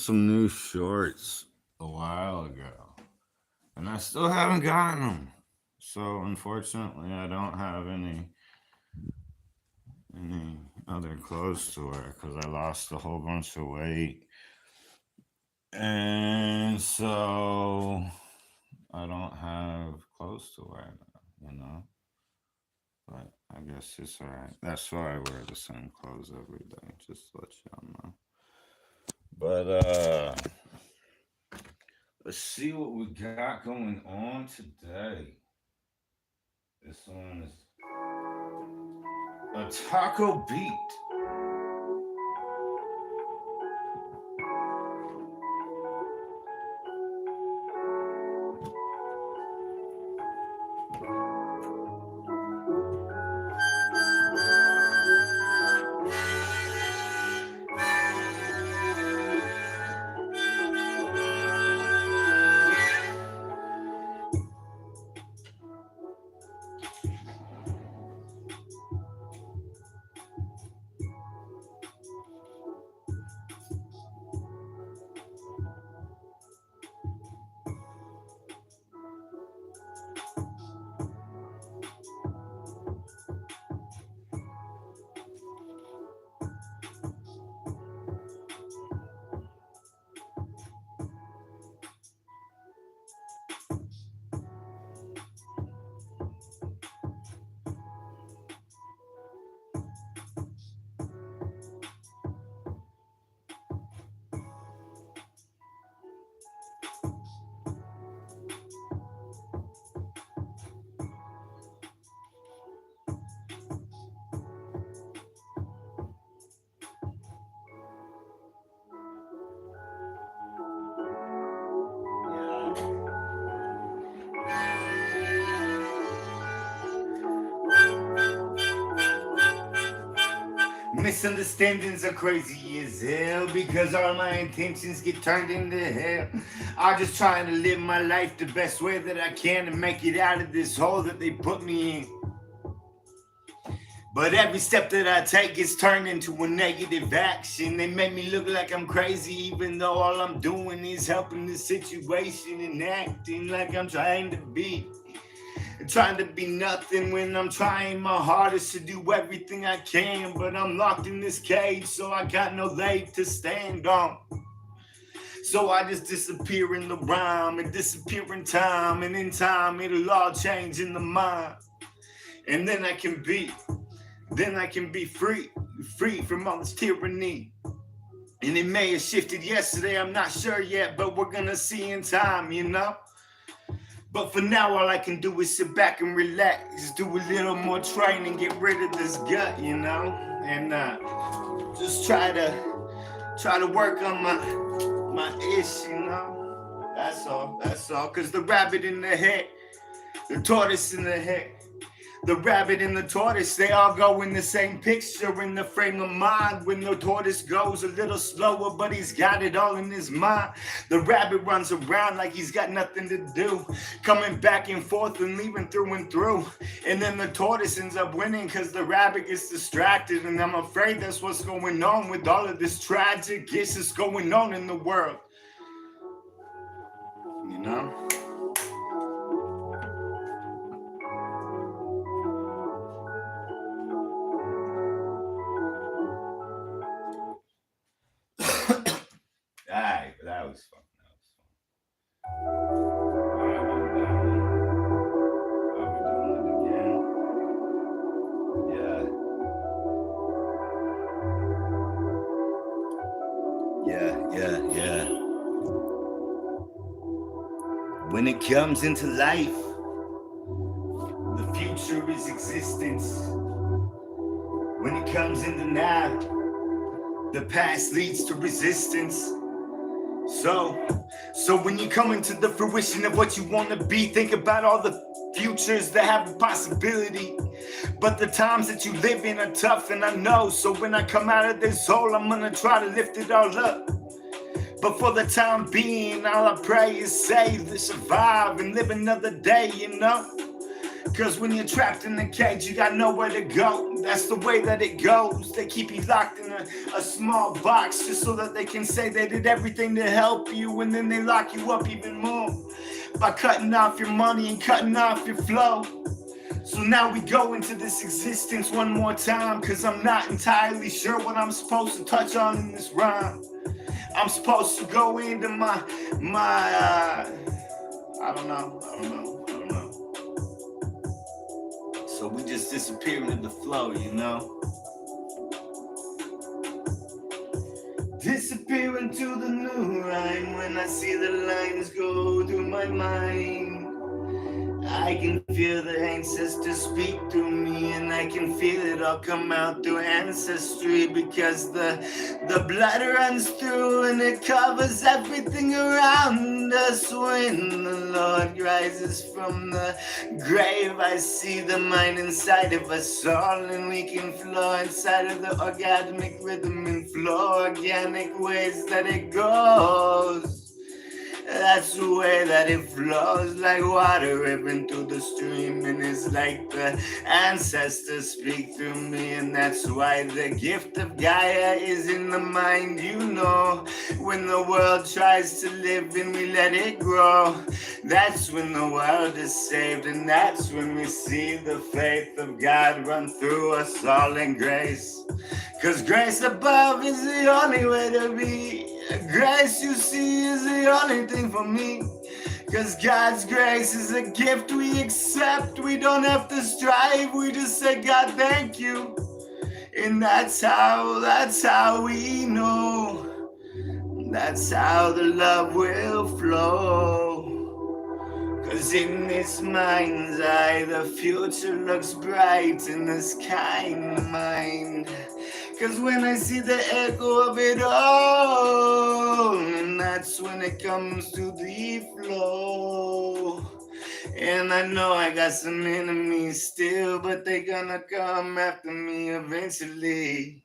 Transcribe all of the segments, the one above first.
some new shorts a while ago, and I still haven't gotten them. So unfortunately, I don't have any other clothes to wear because I lost a whole bunch of weight, and so I don't have clothes to wear now. But I guess it's alright. That's why I wear the same clothes every day, just to let y'all know. But let's see what we got going on today. This one is a taco beat. Misunderstandings are crazy as hell because all my intentions get turned into hell. I'm just trying to live my life the best way that I can to make it out of this hole that they put me in. But every step that I take gets turned into a negative action. They make me look like I'm crazy even though all I'm doing is helping the situation and acting like I'm trying to be. Trying to be nothing when I'm trying my hardest to do everything I can. But I'm locked in this cage, so I got no leg to stand on. So I just disappear in the rhyme and disappear in time. And in time, it'll all change in the mind. And then I can be free from all this tyranny. And it may have shifted yesterday, I'm not sure yet, but we're gonna see in time, you know? But for now, all I can do is sit back and relax, do a little more training, get rid of this gut, you know, and just try to work on my ish, you know. That's all. Cause the rabbit in the head, the tortoise in the head, the rabbit and the tortoise, they all go in the same picture in the frame of mind. When the tortoise goes a little slower, but he's got it all in his mind. The rabbit runs around like he's got nothing to do, coming back and forth and leaving through and through. And then the tortoise ends up winning because the rabbit gets distracted. And I'm afraid that's what's going on with all of this tragic ish that's going on in the world. You know? That was fun. Yeah. When it comes into life, the future is existence. When it comes into now, the past leads to resistance. So when you come into the fruition of what you want to be, think about all the futures that have a possibility. But the times that you live in are tough, and I know. So when I come out of this hole, I'm gonna try to lift it all up. But for the time being, all I pray is save, to survive, and live another day, you know? Cause when you're trapped in the cage, you got nowhere to go. That's the way that it goes. They keep you locked in a a small box just so that they can say they did everything to help you, and then they lock you up even more by cutting off your money and cutting off your flow. So now we go into this existence one more time, cause I'm not entirely sure what I'm supposed to touch on in this rhyme. I'm supposed to go into my I don't know. So we just disappear into the flow, you know? Disappear into the new rhyme when I see the lines go through my mind. I can feel the ancestors speak through me, and I can feel it all come out through ancestry, because the blood runs through and it covers everything around us. When the Lord rises from the grave, I see the mind inside of us all, and we can flow inside of the orgasmic rhythm and flow organic ways that it goes. That's the way that it flows, like water ripping through the stream, and it's like the ancestors speak through me, and that's why the gift of Gaia is in the mind, you know. When the world tries to live and we let it grow, that's when the world is saved, and that's when we see the faith of God run through us all in grace. Cause grace above is the only way to be. Grace you see is the only thing for me. Cause God's grace is a gift we accept. We don't have to strive, we just say, God, thank you. And that's how we know. That's how the love will flow. Cause in this mind's eye, the future looks bright in this kind mind. Cause when I see the echo of it all, and that's when it comes to the flow. And I know I got some enemies still, but they gonna come after me eventually.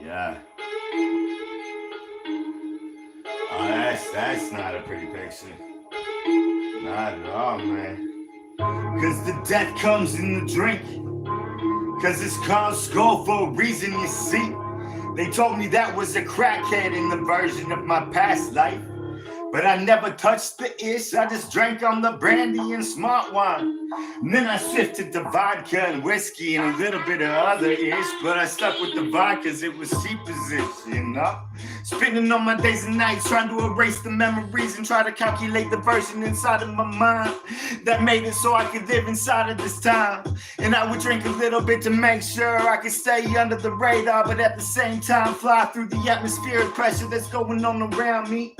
Yeah. Oh, that's not a pretty picture. Not at all, man. Cause the death comes in the drink. Cause it's called Skull for a reason, you see. They told me that was a crackhead in the version of my past life. But I never touched the ish, I just drank on the brandy and smart wine. And then I shifted to vodka and whiskey and a little bit of other ish. But I stuck with the vodka cause it was cheap as ish, you know? Spending all my days and nights trying to erase the memories and try to calculate the version inside of my mind that made it so I could live inside of this time. And I would drink a little bit to make sure I could stay under the radar, but at the same time fly through the atmospheric pressure that's going on around me.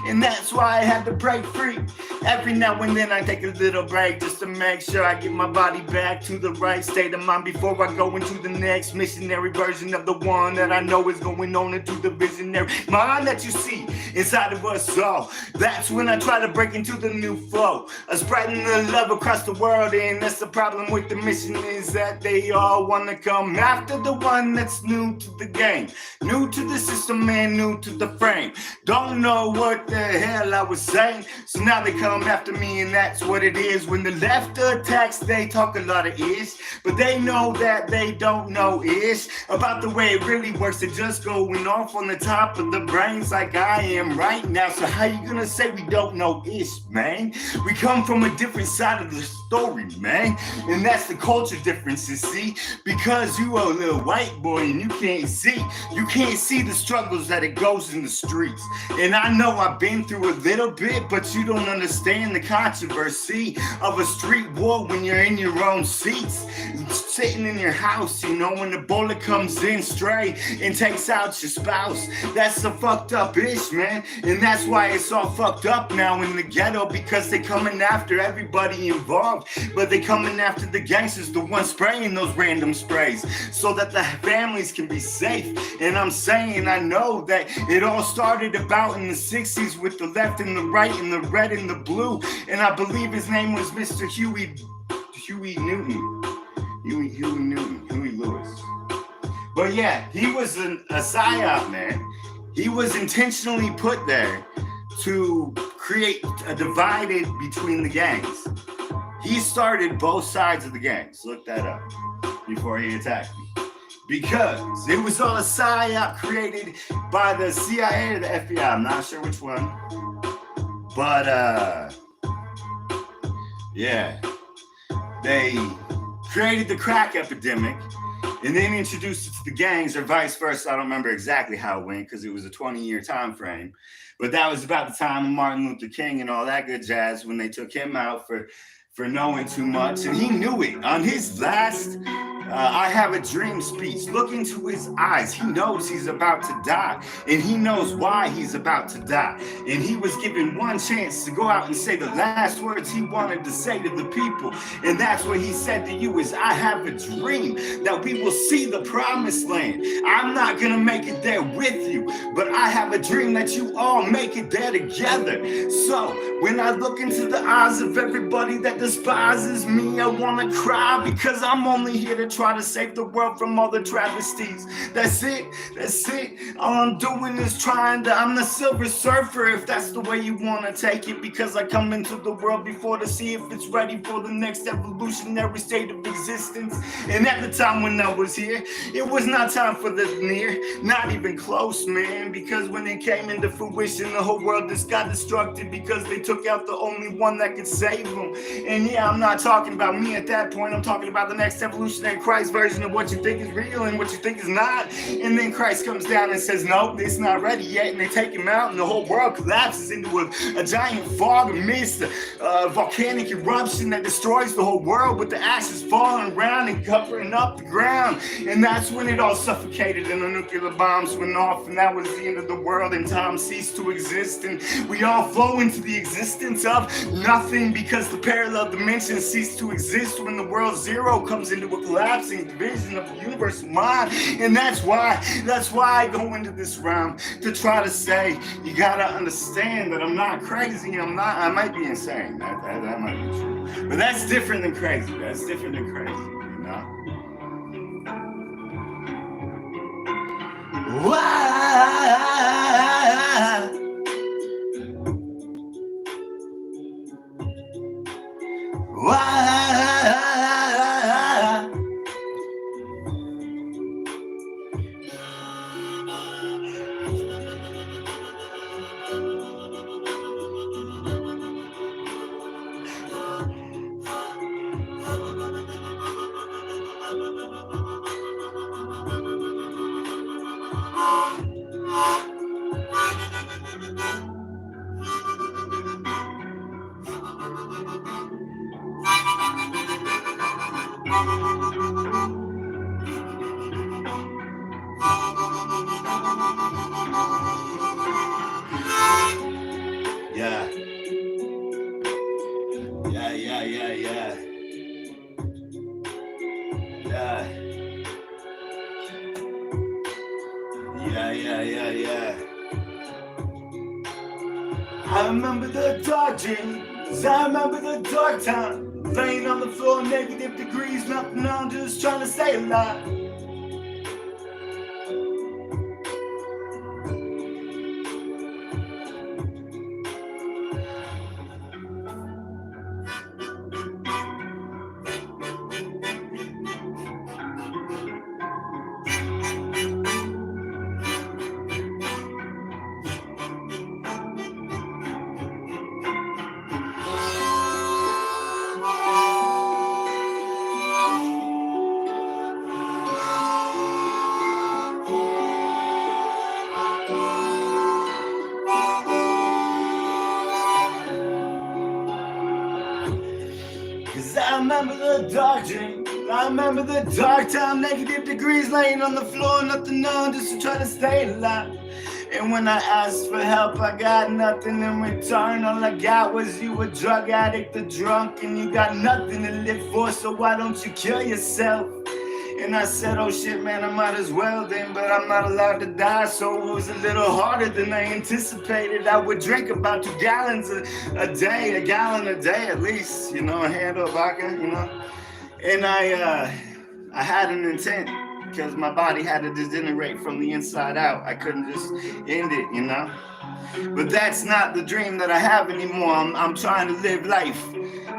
And that's why I had to break free. Every now and then I take a little break just to make sure I get my body back to the right state of mind before I go into the next missionary version of the one that I know is going on into the visionary mind that you see inside of us all. That's when I try to break into the new flow, spreading the love across the world. And that's the problem with the mission, is that they all want to come after the one that's new to the game, new to the system and new to the frame. Don't know what the hell I was saying, so now they come after me, and that's what it is. When the left attacks, they talk a lot of ish, but they know that they don't know ish about the way it really works. They're just going off on the top of the brains like I am right now. So how you gonna say we don't know ish, man? We come from a different side of the story, man, and that's the culture difference, you see. Because you are a little white boy and you can't see the struggles that it goes in the streets. And I know I've been through a little bit, but you don't understand the controversy of a street war when you're in your own seats, sitting in your house, you know, when the bullet comes in straight and takes out your spouse. That's the fucked up ish, man. And that's why it's all fucked up now in the ghetto, because they coming after everybody involved, but they coming after the gangsters, the ones spraying those random sprays, so that the families can be safe. And I'm saying, I know that it all started about in the 60s with the left and the right and the red and the blue. And I believe his name was Mr. Huey Lewis. But yeah, he was a psyop, man. He was intentionally put there to create a divided between the gangs. He started both sides of the gangs. Look that up before he attacked me. Because it was all a psyop created by the CIA or the FBI. I'm not sure which one. But, yeah. They created the crack epidemic and then introduced it to the gangs or vice versa. I don't remember exactly how it went because it was a 20-year time frame. But that was about the time of Martin Luther King and all that good jazz when they took him out for knowing too much. And he knew it. On his last I Have a Dream speech, look into his eyes. He knows he's about to die. And he knows why he's about to die. And he was given one chance to go out and say the last words he wanted to say to the people. And that's what he said to you is, I have a dream that we will see the promised land. I'm not going to make it there with you, but I have a dream that you all make it there together. So when I look into the eyes of everybody that despises me, I want to cry because I'm only here to try to save the world from all the travesties. That's it. All I'm doing is I'm the Silver Surfer, if that's the way you want to take it, because I come into the world before to see if it's ready for the next evolutionary state of existence. And at the time when I was here, it was not time for the near, not even close, man, because when it came into fruition, the whole world just got destructed because they took out the only one that could save them. And yeah, I'm not talking about me at that point. I'm talking about the next evolutionary Christ version of what you think is real and what you think is not. And then Christ comes down and says, no, it's not ready yet. And they take him out and the whole world collapses into a giant fog of mist, a volcanic eruption that destroys the whole world with the ashes falling around and covering up the ground. And that's when it all suffocated and the nuclear bombs went off. And that was the end of the world and time ceased to exist. And we all flow into the existence of nothing because the parallel dimensions cease to exist when the world zero comes into a collapsing division of the universe mind. And that's why I go into this realm to try to say, you gotta understand that I'm not crazy. I might be insane. That might be true. But that's different than crazy. That's different than crazy, you know? Why? Yeah. I remember the dark dreams, I remember the dark time, laying on the floor, -degrees, nothing on, just trying to stay alive. I remember the dark dream, I remember the dark time, -degrees, laying on the floor, nothing on, just to try to stay alive. And when I asked for help, I got nothing in return. All I got was you, a drug addict, a drunk, and you got nothing to live for, so why don't you kill yourself? And I said, oh shit, man, I might as well then, but I'm not allowed to die, so it was a little harder than I anticipated. I would drink about 2 gallons a day, a gallon a day at least, you know, a handle of vodka, you know. And I had an intent, because my body had to degenerate from the inside out. I couldn't just end it, you know. But that's not the dream that I have anymore. I'm trying to live life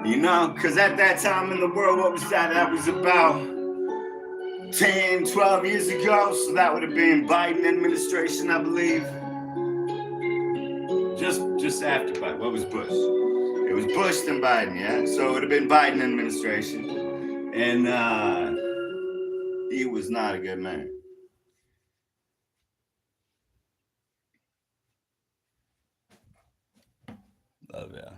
You know, because at that time in the world, what was that? That was about 10, 12 years ago. So that would have been Biden administration, I believe. Just after Biden. What was Bush? It was Bush then Biden, yeah? So it would have been Biden administration. And he was not a good man. Love ya.